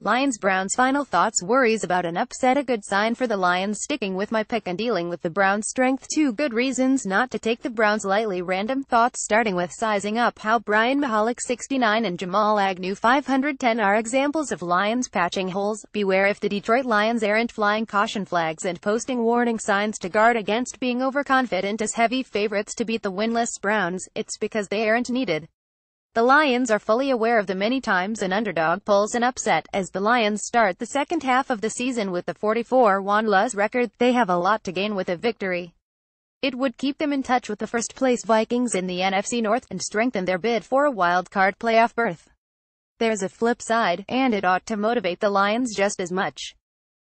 LionsBrowns Final Thoughts Worries about an upset. A good sign for the Lions. Sticking with my pick and dealing with the Browns' strength. 2 good reasons not to take the Browns lightly. Random thoughts starting with sizing up. How Brian Mahalik 69 and Jamal Agnew 510 are examples of Lions patching holes. Beware if the Detroit Lions aren't flying caution flags and posting warning signs to guard against being overconfident as heavy favorites to beat the winless Browns. It's because they aren't needed. The Lions are fully aware of the many times an underdog pulls an upset. As the Lions start the second half of the season with the 44-1 record, they have a lot to gain with a victory. It would keep them in touch with the first-place Vikings in the NFC North and strengthen their bid for a wild-card playoff berth. There's a flip side, and it ought to motivate the Lions just as much.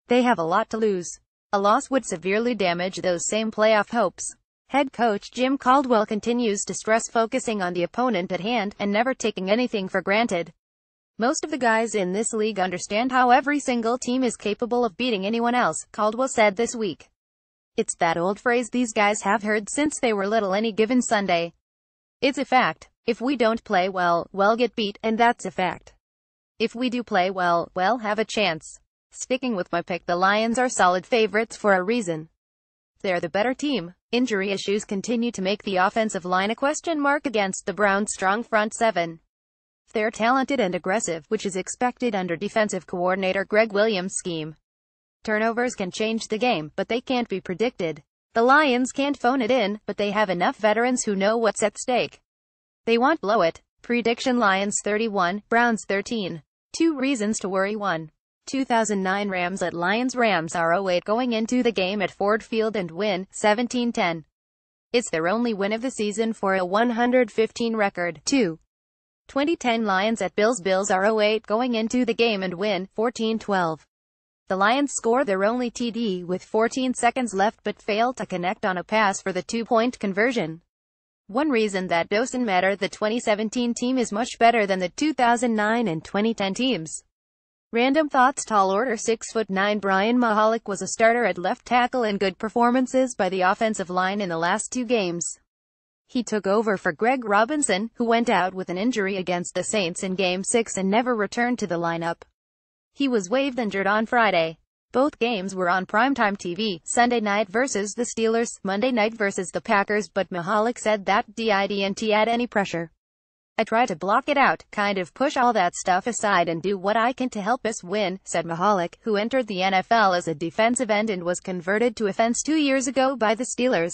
They have a lot to lose. A loss would severely damage those same playoff hopes. Head coach Jim Caldwell continues to stress focusing on the opponent at hand, and never taking anything for granted. Most of the guys in this league understand how every single team is capable of beating anyone else, Caldwell said this week. It's that old phrase these guys have heard since they were little: any given Sunday. It's a fact. If we don't play well, we'll get beat, and that's a fact. If we do play well, we'll have a chance. Sticking with my pick, the Lions are solid favorites for a reason. They're the better team. Injury issues continue to make the offensive line a question mark against the Browns' strong front seven. They're talented and aggressive, which is expected under defensive coordinator Greg Williams' scheme. Turnovers can change the game, but they can't be predicted. The Lions can't phone it in, but they have enough veterans who know what's at stake. They won't blow it. Prediction: Lions 31, Browns 13. 2 reasons to worry. 1. 2009 Rams at Lions. Rams are 0-8 going into the game at Ford Field and win 17-10. It's their only win of the season for a 115 record. 2. 2010 Lions at Bills. Bills are 0-8 going into the game and win 14-12. The Lions score their only TD with 14 seconds left but fail to connect on a pass for the 2-point conversion. One reason that doesn't matter: the 2017 team is much better than the 2009 and 2010 teams. Random thoughts. Tall order. 6'9" Brian Mahalik was a starter at left tackle in good performances by the offensive line in the last 2 games. He took over for Greg Robinson, who went out with an injury against the Saints in Game 6 and never returned to the lineup. He was waived injured on Friday. Both games were on primetime TV, Sunday night versus the Steelers, Monday night versus the Packers, but Mahalik said that didn't add any pressure. I try to block it out, kind of push all that stuff aside and do what I can to help us win, said Mahalik, who entered the NFL as a defensive end and was converted to offense 2 years ago by the Steelers.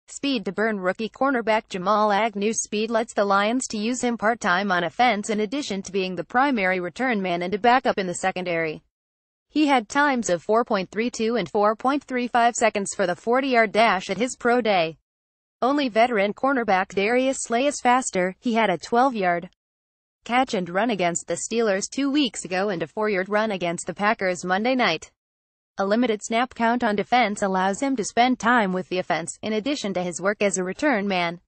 Speed to burn. Rookie cornerback Jamal Agnew's speed lets the Lions to use him part-time on offense in addition to being the primary return man and a backup in the secondary. He had times of 4.32 and 4.35 seconds for the 40-yard dash at his pro day. Only veteran cornerback Darius Slay is faster. He had a 12-yard catch and run against the Steelers 2 weeks ago and a 4-yard run against the Packers Monday night. A limited snap count on defense allows him to spend time with the offense, in addition to his work as a return man.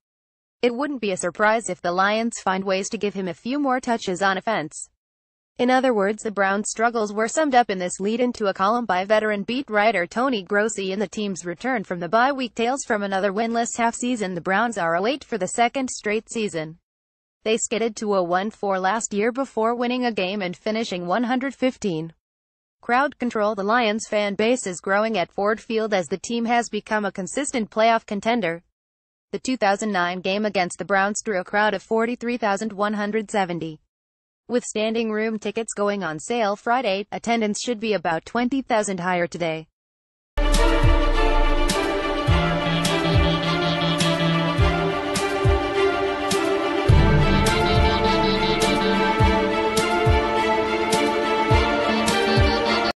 It wouldn't be a surprise if the Lions find ways to give him a few more touches on offense. In other words, the Browns' struggles were summed up in this lead-in to a column by veteran beat writer Tony Grossi in the team's return from the bye week. Tales from another winless half-season. The Browns are 0-8 for the second straight season. They skidded to a 1-4 last year before winning a game and finishing 115. Crowd control. The Lions fan base is growing at Ford Field as the team has become a consistent playoff contender. The 2009 game against the Browns drew a crowd of 43,170. With standing room tickets going on sale Friday, attendance should be about 20,000 higher today.